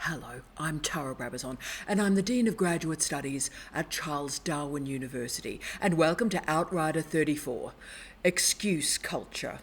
Hello, I'm Tara Brabazon, and I'm the Dean of Graduate Studies at Charles Darwin University, and welcome to Outrider 34, Excuse Culture.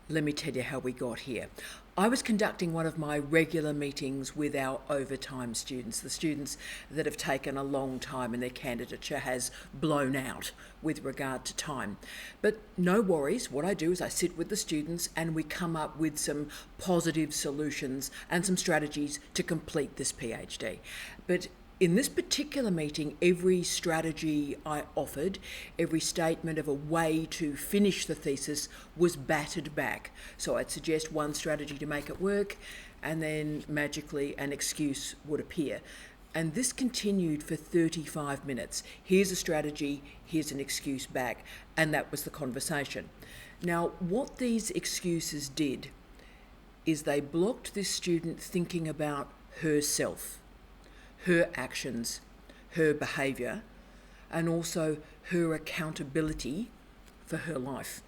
Let me tell you how we got here. I was conducting one of my regular meetings with our overtime students, the students that have taken a long time and their candidature has blown out with regard to time. But no worries, what I do is I sit with the students and we come up with some positive solutions and some strategies to complete this PhD. But in this particular meeting, every strategy I offered, every statement of a way to finish the thesis was battered back. So I'd suggest one strategy to make it work, and then magically an excuse would appear. And this continued for 35 minutes. Here's a strategy, here's an excuse back, and that was the conversation. Now, what these excuses did is they blocked this student thinking about herself, her actions, her behaviour, and also her accountability for her life.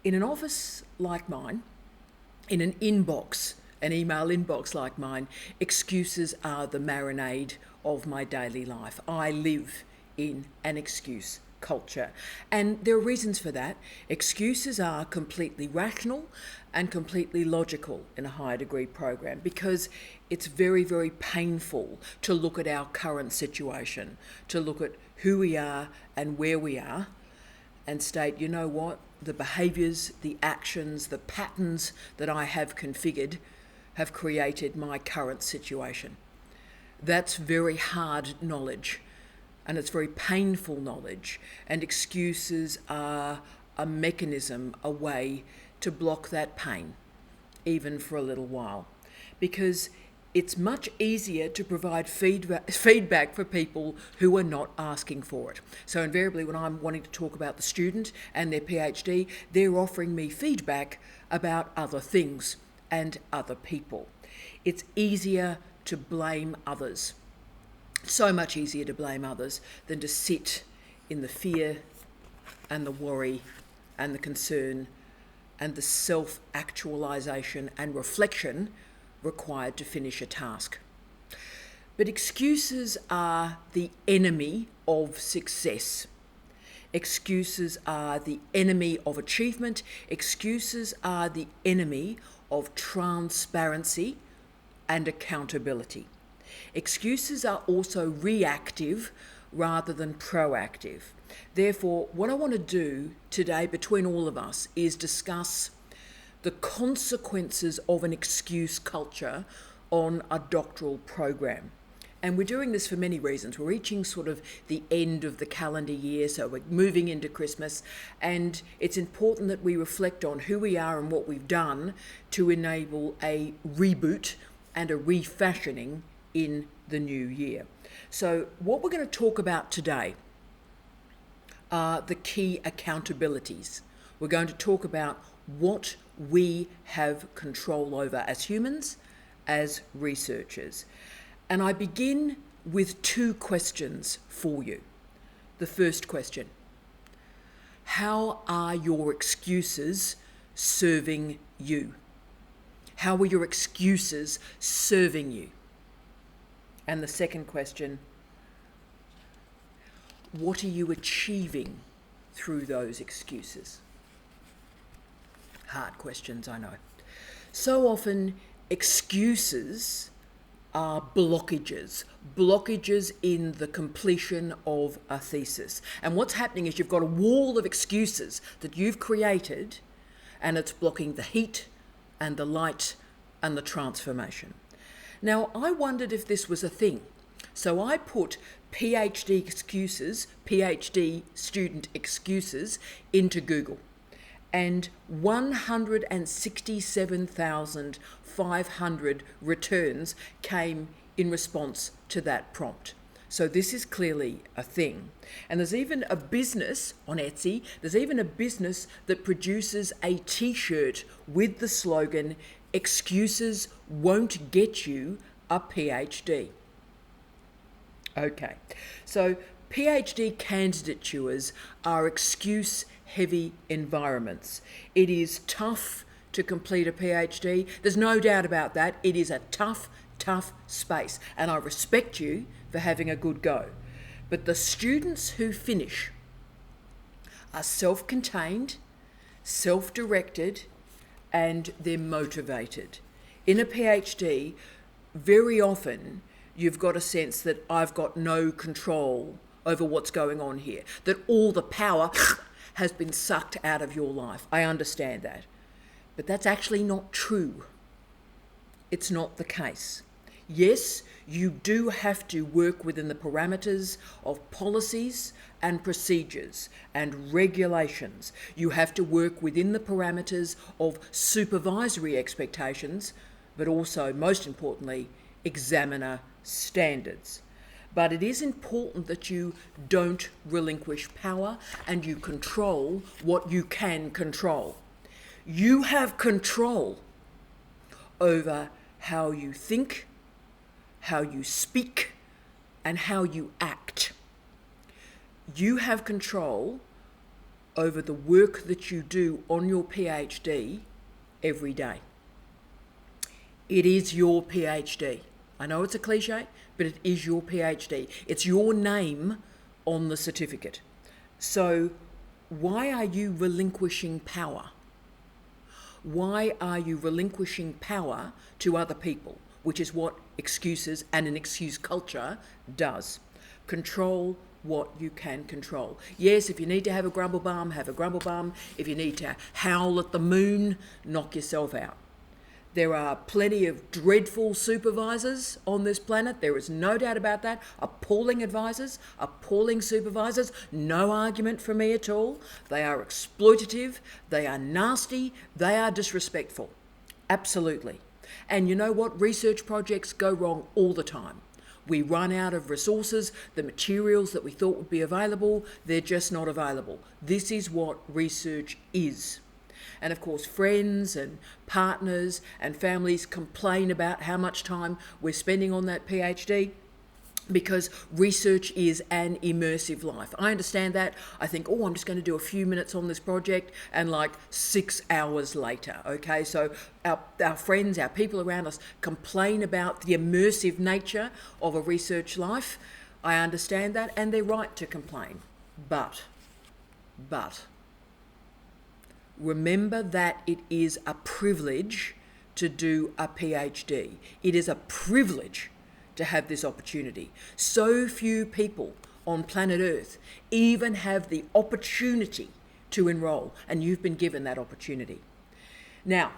In an office like mine, in an inbox, an email inbox like mine, excuses are the marinade of my daily life. I live in an excuse culture. And there are reasons for that. Excuses are completely rational and completely logical in a higher degree program because it's very, very painful to look at our current situation, to look at who we are and where we are and state, you know what, the behaviours, the actions, the patterns that I have configured have created my current situation. That's very hard knowledge. And it's very painful knowledge, and excuses are a mechanism, a way to block that pain, even for a little while. Because it's much easier to provide feedback for people who are not asking for it. So invariably when I'm wanting to talk about the student and their PhD, they're offering me feedback about other things and other people. It's easier to blame others. So much easier to blame others than to sit in the fear and the worry and the concern and the self-actualization and reflection required to finish a task. But excuses are the enemy of success. Excuses are the enemy of achievement. Excuses are the enemy of transparency and accountability. Excuses are also reactive rather than proactive. Therefore, what I want to do today between all of us is discuss the consequences of an excuse culture on a doctoral program. And we're doing this for many reasons. We're reaching sort of the end of the calendar year, so we're moving into Christmas, and it's important that we reflect on who we are and what we've done to enable a reboot and a refashioning in the new year. So what we're going to talk about today are the key accountabilities. We're going to talk about what we have control over as humans, as researchers. And I begin with two questions for you. The first question: how are your excuses serving you? How are your excuses serving you? And the second question: what are you achieving through those excuses? Hard questions, I know. So often, excuses are blockages in the completion of a thesis. And what's happening is you've got a wall of excuses that you've created, and it's blocking the heat and the light and the transformation. Now, I wondered if this was a thing. So I put PhD excuses, PhD student excuses into Google, and 167,500 returns came in response to that prompt. So this is clearly a thing. And there's even a business on Etsy, there's even a business that produces a t-shirt with the slogan, "Excuses won't get you a PhD." Okay, so PhD candidate tours are excuse-heavy environments. It is tough to complete a PhD. There's no doubt about that. It is a tough, tough space, and I respect you for having a good go. But the students who finish are self-contained, self-directed, and they're motivated. In a PhD, very often you've got a sense that I've got no control over what's going on here, that all the power has been sucked out of your life. I understand that. But that's actually not true. It's not the case. Yes, you do have to work within the parameters of policies and procedures and regulations. You have to work within the parameters of supervisory expectations, but also, most importantly, examiner standards. But it is important that you don't relinquish power and you control what you can control. You have control over how you think, how you speak, and how you act. You have control over the work that you do on your PhD every day. It is your PhD. I know it's a cliche, but it is your PhD. It's your name on the certificate. So why are you relinquishing power? Why are you relinquishing power to other people, which is what excuses and an excuse culture does? Control what you can control. Yes, if you need to have a grumble bum, have a grumble bum. If you need to howl at the moon, knock yourself out. There are plenty of dreadful supervisors on this planet. There is no doubt about that. Appalling advisors, appalling supervisors. No argument from me at all. They are exploitative. They are nasty. They are disrespectful. Absolutely. And you know what? Research projects go wrong all the time. We run out of resources. The materials that we thought would be available, they're just not available. This is what research is. And of course, friends and partners and families complain about how much time we're spending on that PhD because research is an immersive life. I understand that. I think, oh, I'm just going to do a few minutes on this project and like 6 hours later, okay? So our friends, our people around us complain about the immersive nature of a research life. I understand that, and they're right to complain. But remember that it is a privilege to do a PhD. It is a privilege to have this opportunity. So few people on planet Earth even have the opportunity to enroll, and you've been given that opportunity. Now,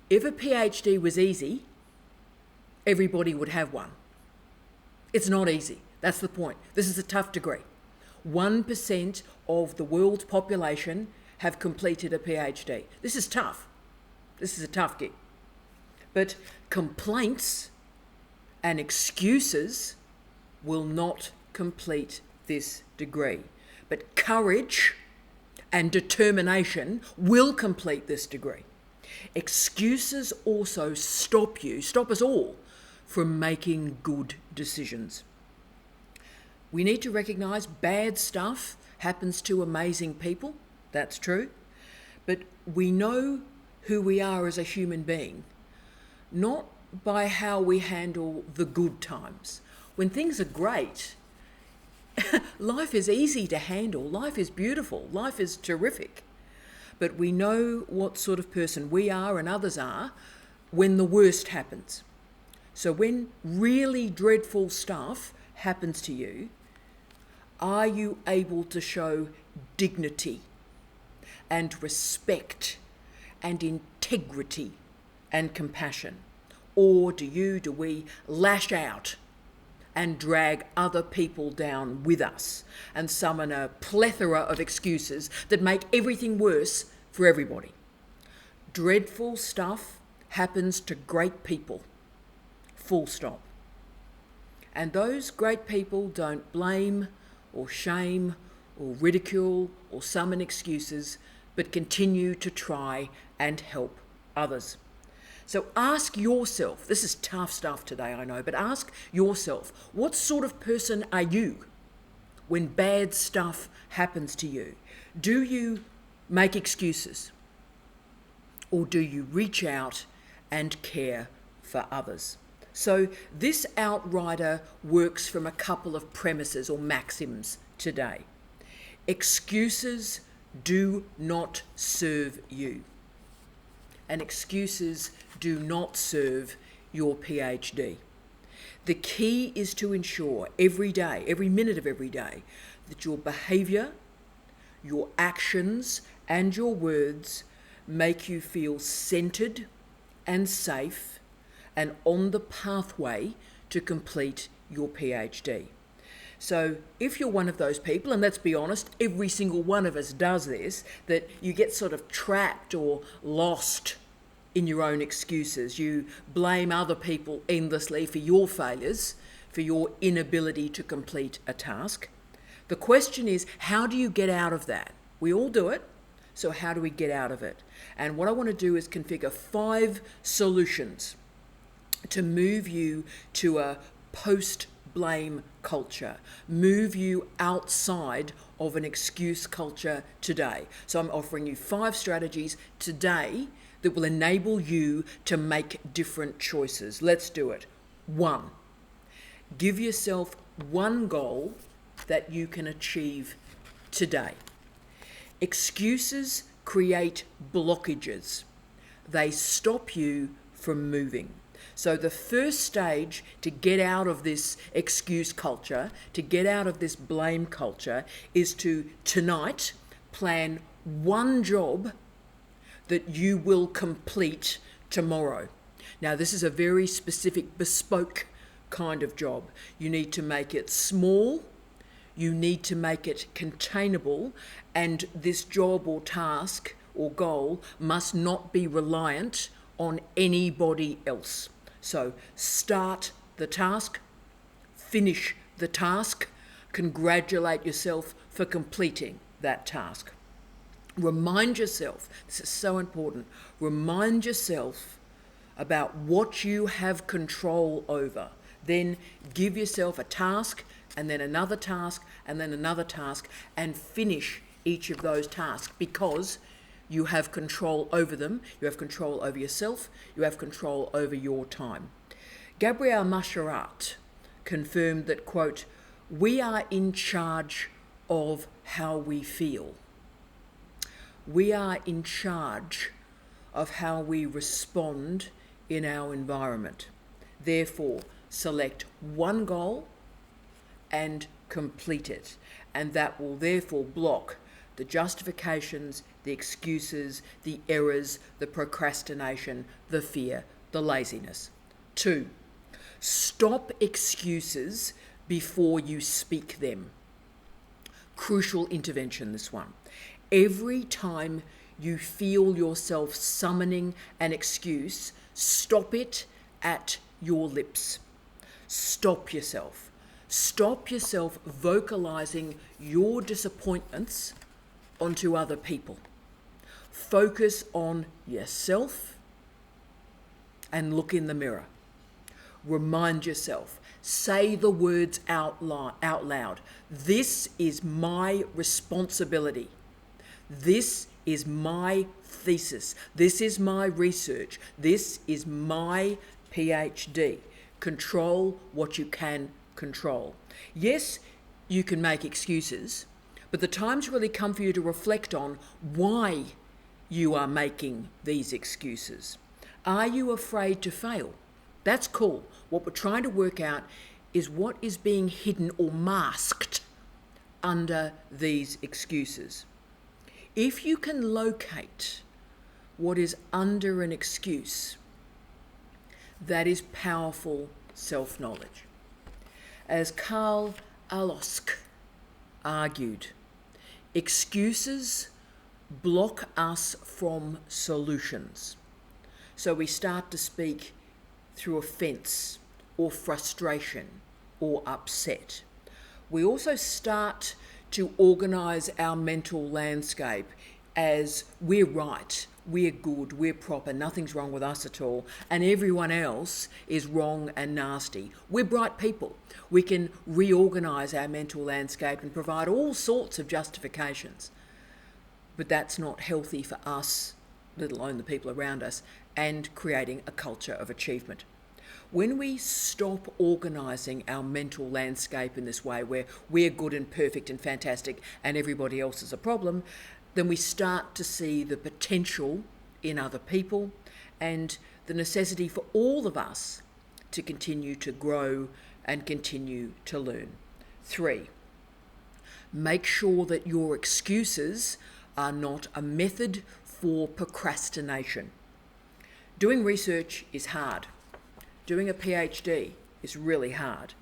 if a PhD was easy, everybody would have one. It's not easy. That's the point. This is a tough degree. 1% of the world's population have completed a PhD. This is tough. This is a tough gig. But complaints and excuses will not complete this degree. But courage and determination will complete this degree. Excuses also stop us all from making good decisions. We need to recognize bad stuff happens to amazing people. That's true. But we know who we are as a human being, not by how we handle the good times. When things are great, life is easy to handle. Life is beautiful. Life is terrific. But we know what sort of person we are and others are when the worst happens. So when really dreadful stuff happens to you, are you able to show dignity and respect and integrity and compassion? Or do we lash out and drag other people down with us and summon a plethora of excuses that make everything worse for everybody? Dreadful stuff happens to great people, full stop. And those great people don't blame or shame or ridicule or summon excuses, but continue to try and help others. So ask yourself, this is tough stuff today, I know, but ask yourself, what sort of person are you when bad stuff happens to you? Do you make excuses? Or do you reach out and care for others? So this outrider works from a couple of premises or maxims today. Excuses do not serve you. And excuses do not serve your PhD. The key is to ensure every day, every minute of every day, that your behaviour, your actions and your words make you feel centred and safe and on the pathway to complete your PhD. So if you're one of those people, and let's be honest, every single one of us does this, that you get sort of trapped or lost in your own excuses. You blame other people endlessly for your failures, for your inability to complete a task. The question is, how do you get out of that? We all do it, so how do we get out of it? And what I want to do is configure 5 solutions to move you to a post-blame culture, move you outside of an excuse culture today. So I'm offering you 5 strategies today that will enable you to make different choices. Let's do it. 1, give yourself one goal that you can achieve today. Excuses create blockages. They stop you from moving. So the first stage to get out of this excuse culture, to get out of this blame culture, is to tonight plan one job that you will complete tomorrow. Now, this is a very specific, bespoke kind of job. You need to make it small, you need to make it containable, and this job or task or goal must not be reliant on anybody else. So start the task, finish the task, congratulate yourself for completing that task. Remind yourself, this is so important, remind yourself about what you have control over. Then give yourself a task, and then another task, and then another task, and finish each of those tasks, because you have control over them, you have control over yourself, you have control over your time. Gabrielle Macherat confirmed that, quote, "We are in charge of how we feel. We are in charge of how we respond in our environment. Therefore, select one goal and complete it. And that will therefore block the justifications, the excuses, the errors, the procrastination, the fear, the laziness." 2, stop excuses before you speak them. Crucial intervention, this one. Every time you feel yourself summoning an excuse, stop it at your lips. Stop yourself. Stop yourself vocalizing your disappointments onto other people. Focus on yourself and look in the mirror. Remind yourself. Say the words out loud. This is my responsibility. This is my thesis. This is my research. This is my PhD. Control what you can control. Yes, you can make excuses, but the time's really come for you to reflect on why you are making these excuses. Are you afraid to fail? That's cool. What we're trying to work out is what is being hidden or masked under these excuses. If you can locate what is under an excuse, that is powerful self-knowledge. As Karl Alosk argued, excuses block us from solutions. So we start to speak through offence or frustration or upset. We also start to organise our mental landscape as we're right, we're good, we're proper, nothing's wrong with us at all, and everyone else is wrong and nasty. We're bright people. We can reorganise our mental landscape and provide all sorts of justifications. But that's not healthy for us, let alone the people around us, and creating a culture of achievement. When we stop organising our mental landscape in this way, where we're good and perfect and fantastic and everybody else is a problem, then we start to see the potential in other people and the necessity for all of us to continue to grow and continue to learn. 3, make sure that your excuses are not a method for procrastination. Doing research is hard. Doing a PhD is really hard.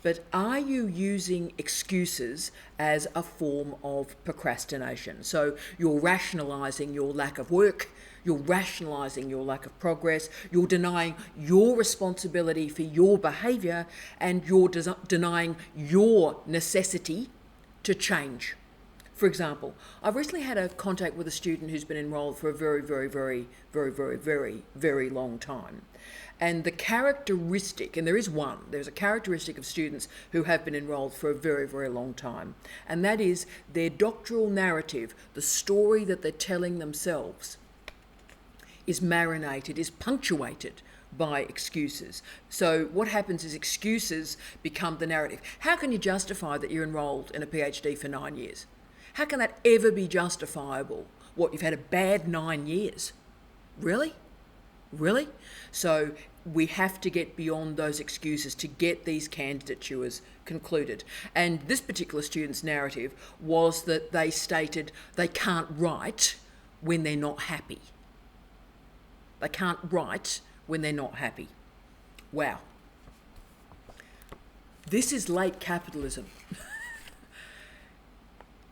But are you using excuses as a form of procrastination? So you're rationalising your lack of work, you're rationalising your lack of progress, you're denying your responsibility for your behaviour, and you're denying your necessity to change. For example, I've recently had a contact with a student who's been enrolled for a very long time. And the characteristic, and there's a characteristic of students who have been enrolled for a very long time, and that is their doctoral narrative, the story that they're telling themselves, is marinated, is punctuated by excuses. So what happens is excuses become the narrative. How can you justify that you're enrolled in a PhD for 9 years? How can that ever be justifiable? What, you've had a bad 9 years? Really? So we have to get beyond those excuses to get these candidatures concluded. And this particular student's narrative was that they stated they can't write when they're not happy. They can't write when they're not happy. Wow. This is late capitalism.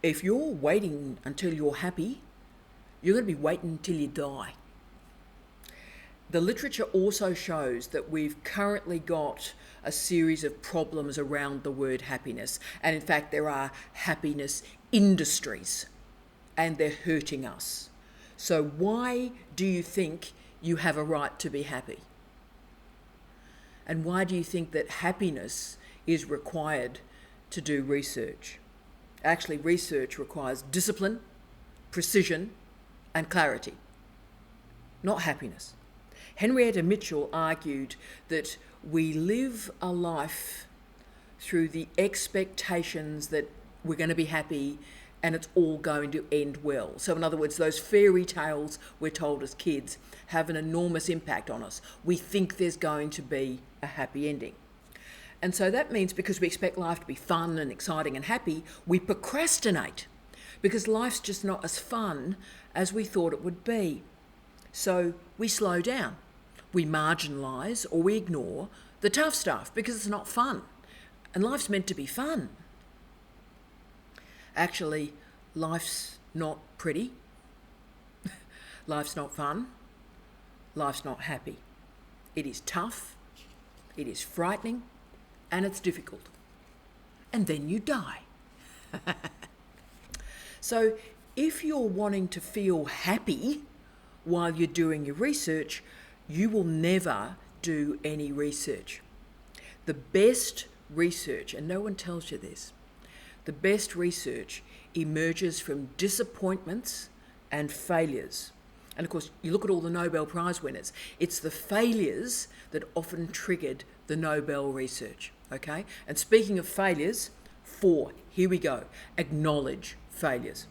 If you're waiting until you're happy, you're going to be waiting until you die. The literature also shows that we've currently got a series of problems around the word happiness. And in fact, there are happiness industries, and they're hurting us. So why do you think you have a right to be happy? And why do you think that happiness is required to do research? Actually, research requires discipline, precision, and clarity, not happiness. Henrietta Mitchell argued that we live a life through the expectations that we're going to be happy and it's all going to end well. So in other words, those fairy tales we're told as kids have an enormous impact on us. We think there's going to be a happy ending. And so that means because we expect life to be fun and exciting and happy, we procrastinate because life's just not as fun as we thought it would be. So we slow down, we marginalise or we ignore the tough stuff because it's not fun. And life's meant to be fun. Actually, life's not pretty, life's not fun, life's not happy. It is tough, it is frightening, and it's difficult. And then you die. So if you're wanting to feel happy while you're doing your research, you will never do any research. The best research, and no one tells you this, the best research emerges from disappointments and failures. And of course, you look at all the Nobel Prize winners, it's the failures that often triggered the Nobel research, okay? And speaking of failures, 4, here we go, acknowledge failures.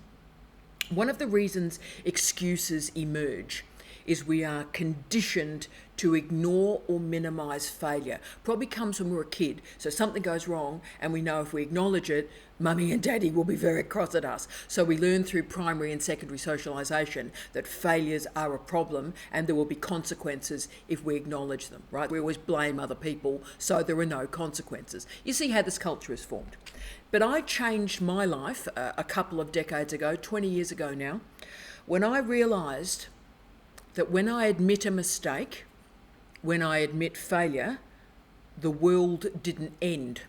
One of the reasons excuses emerge is we are conditioned to ignore or minimise failure. Probably comes when we're a kid. So something goes wrong and we know if we acknowledge it, mummy and daddy will be very cross at us. So we learn through primary and secondary socialisation that failures are a problem and there will be consequences if we acknowledge them, right? We always blame other people, so there are no consequences. You see how this culture is formed. But I changed my life a couple of decades ago, 20 years ago now, when I realised that when I admit a mistake, when I admit failure, the world didn't end.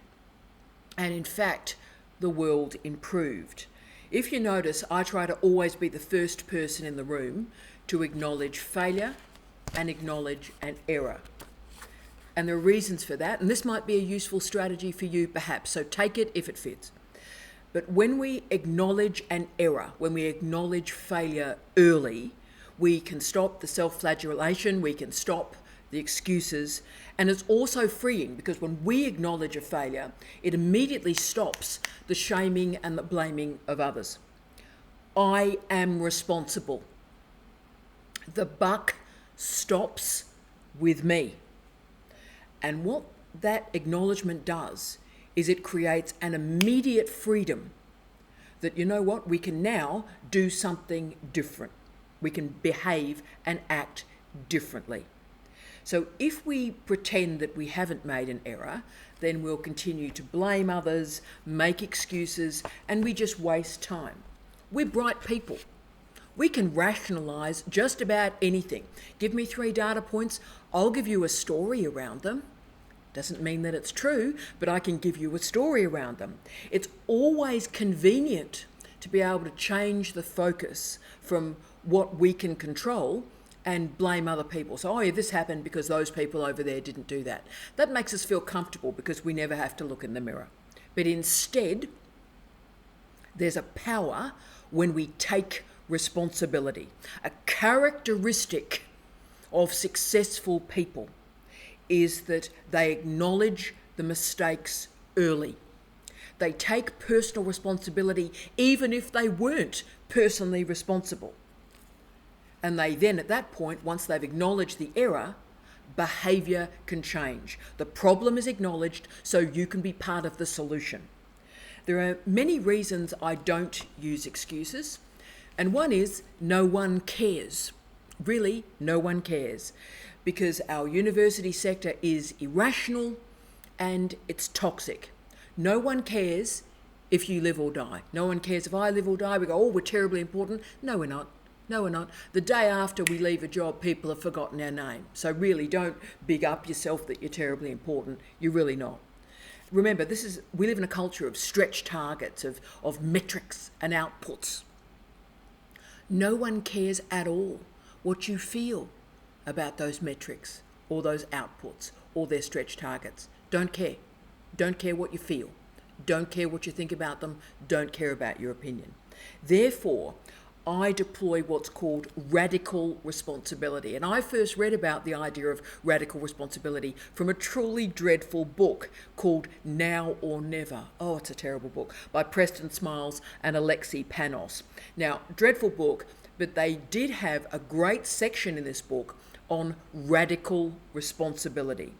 And in fact, the world improved. If you notice, I try to always be the first person in the room to acknowledge failure and acknowledge an error. And there are reasons for that, and this might be a useful strategy for you perhaps, so take it if it fits. But when we acknowledge an error, when we acknowledge failure early, we can stop the self-flagellation, we can stop the excuses, and it's also freeing because when we acknowledge a failure, it immediately stops the shaming and the blaming of others. I am responsible. The buck stops with me. And what that acknowledgement does is it creates an immediate freedom that, you know what, we can now do something different. We can behave and act differently. So if we pretend that we haven't made an error, then we'll continue to blame others, make excuses, and we just waste time. We're bright people. We can rationalise just about anything. Give me 3 data points, I'll give you a story around them. Doesn't mean that it's true, but I can give you a story around them. It's always convenient to be able to change the focus from what we can control and blame other people. So, oh yeah, this happened because those people over there didn't do that. That makes us feel comfortable because we never have to look in the mirror. But instead, there's a power when we take responsibility. A characteristic of successful people is that they acknowledge the mistakes early. They take personal responsibility even if they weren't personally responsible. And they then, at that point, once they've acknowledged the error, behaviour can change. The problem is acknowledged so you can be part of the solution. There are many reasons I don't use excuses, and one is no one cares. Really, no one cares, because our university sector is irrational and it's toxic. No one cares if you live or die. No one cares if I live or die. We go, oh, we're terribly important. No, we're not. No, we're not. The day after we leave a job, people have forgotten our name. So really, don't big up yourself that you're terribly important. You're really not. Remember, we live in a culture of stretch targets, of metrics and outputs. No one cares at all what you feel about those metrics or those outputs or their stretch targets. Don't care. Don't care what you feel. Don't care what you think about them. Don't care about your opinion. Therefore, I deploy what's called radical responsibility. And I first read about the idea of radical responsibility from a truly dreadful book called Now or Never. Oh, it's a terrible book, by Preston Smiles and Alexei Panos. Now, dreadful book, but they did have a great section in this book on radical responsibility.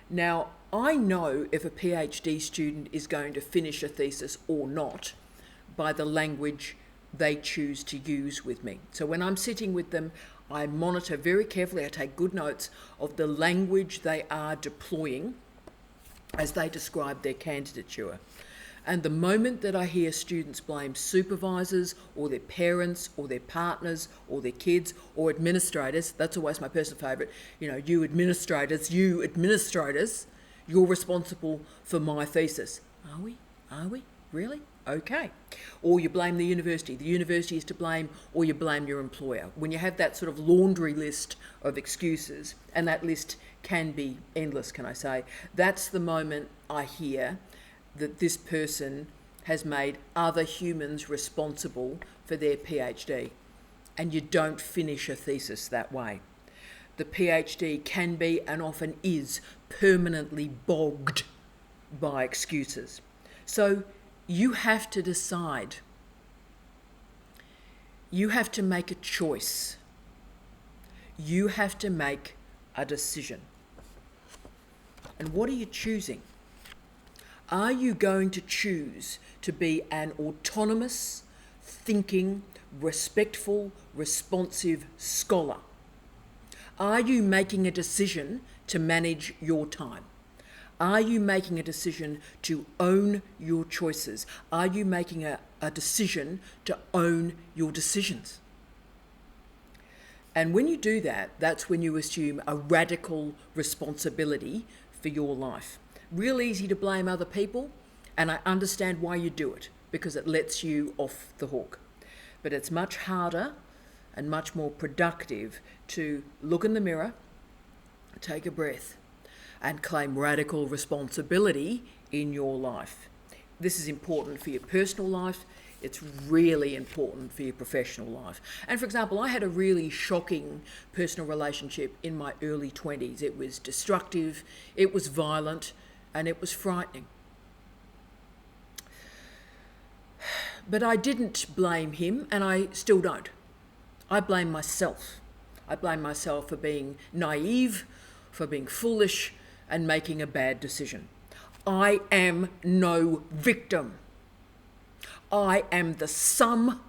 Now, I know if a PhD student is going to finish a thesis or not by the language they choose to use with me. So when I'm sitting with them, I monitor very carefully, I take good notes of the language they are deploying as they describe their candidature. And the moment that I hear students blame supervisors or their parents or their partners or their kids or administrators, that's always my personal favourite, you administrators, you're responsible for my thesis. Are we? Really? Okay. Or you blame the university is to blame, or you blame your employer. When you have that sort of laundry list of excuses, and that list can be endless, can I say, that's the moment I hear that this person has made other humans responsible for their PhD. And you don't finish a thesis that way. The PhD can be, and often is, permanently bogged by excuses. So you have to decide. You have to make a choice. You have to make a decision. And what are you choosing? Are you going to choose to be an autonomous, thinking, respectful, responsive scholar? Are you making a decision to manage your time? Are you making a decision to own your choices? Are you making a decision to own your decisions? And when you do that, that's when you assume a radical responsibility for your life. Real easy to blame other people, and I understand why you do it, because it lets you off the hook. But it's much harder and much more productive to look in the mirror, take a breath, and claim radical responsibility in your life. This is important for your personal life. It's really important for your professional life. And for example, I had a really shocking personal relationship in my early 20s. It was destructive, it was violent, and it was frightening. But I didn't blame him, and I still don't. I blame myself. I blame myself for being naive, for being foolish, and making a bad decision. I am no victim. I am the sum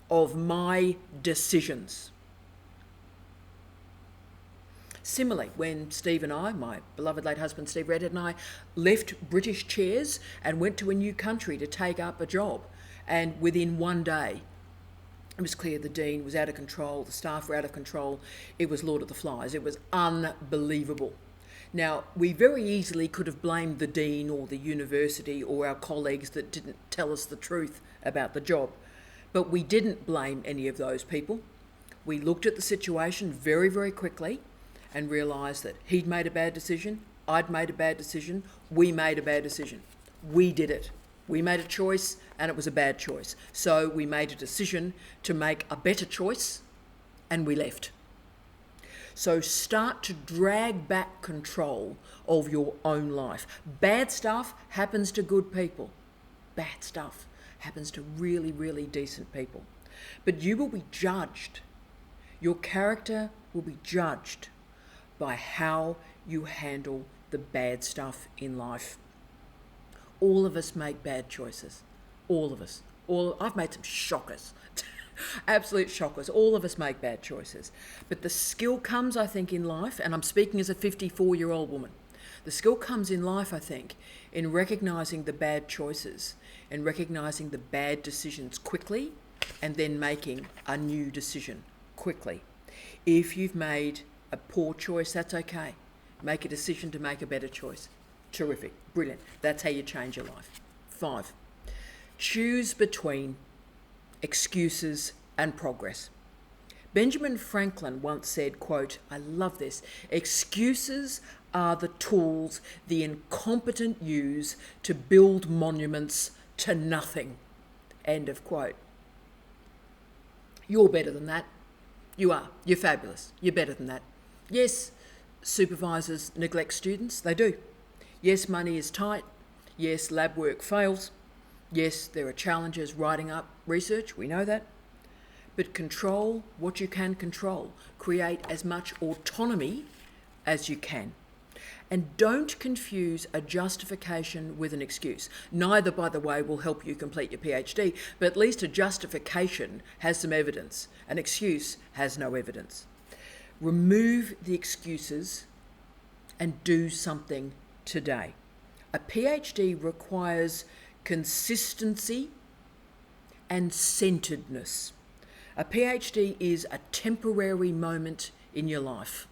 of my decisions. Similarly, when Steve and I, my beloved late husband Steve Redhead and I, left British chairs and went to a new country to take up a job, and within one day, it was clear the Dean was out of control, the staff were out of control, it was Lord of the Flies, it was unbelievable. Now, we very easily could have blamed the Dean or the university or our colleagues that didn't tell us the truth about the job, but we didn't blame any of those people. We looked at the situation very, very quickly and realised that he'd made a bad decision, I'd made a bad decision, we made a bad decision. We did it. We made a choice and it was a bad choice. So we made a decision to make a better choice and we left. So start to drag back control of your own life. Bad stuff happens to good people. Bad stuff happens to really, really decent people. But you will be judged. Your character will be judged by how you handle the bad stuff in life. All of us make bad choices. All of us. I've made some shockers. Absolute shockers. All of us make bad choices. But the skill comes, I think, in life, and I'm speaking as a 54-year-old woman, the skill comes in life, I think, in recognising the bad choices and recognising the bad decisions quickly and then making a new decision quickly. If you've made a poor choice, that's okay. Make a decision to make a better choice. Terrific. Brilliant. That's how you change your life. 5. Choose between excuses and progress. Benjamin Franklin once said, quote, I love this, excuses are the tools the incompetent use to build monuments to nothing. End of quote. You're better than that. You are. You're fabulous. You're better than that. Yes, supervisors neglect students. They do. Yes, money is tight. Yes, lab work fails. Yes, there are challenges writing up research. We know that. But control what you can control. Create as much autonomy as you can. And don't confuse a justification with an excuse. Neither, by the way, will help you complete your PhD, but at least a justification has some evidence. An excuse has no evidence. Remove the excuses and do something today. A PhD requires consistency and centeredness. A PhD is a temporary moment in your life.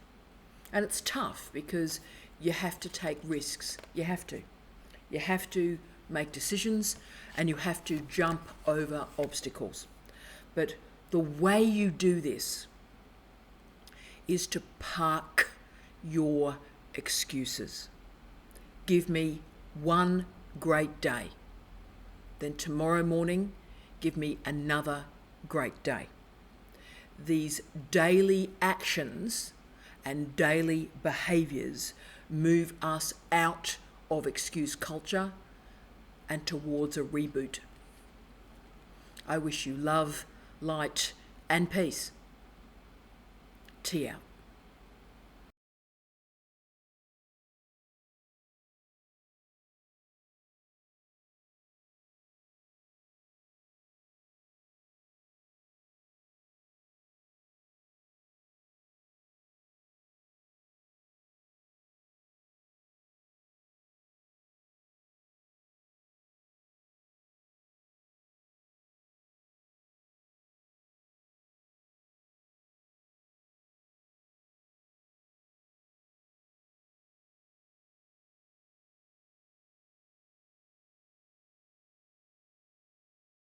And it's tough because you have to take risks. You have to. You have to make decisions and you have to jump over obstacles. But the way you do this is to park your excuses. Give me one great day. Then tomorrow morning, give me another great day. These daily actions and daily behaviours move us out of excuse culture and towards a reboot. I wish you love, light, and peace. Tea out.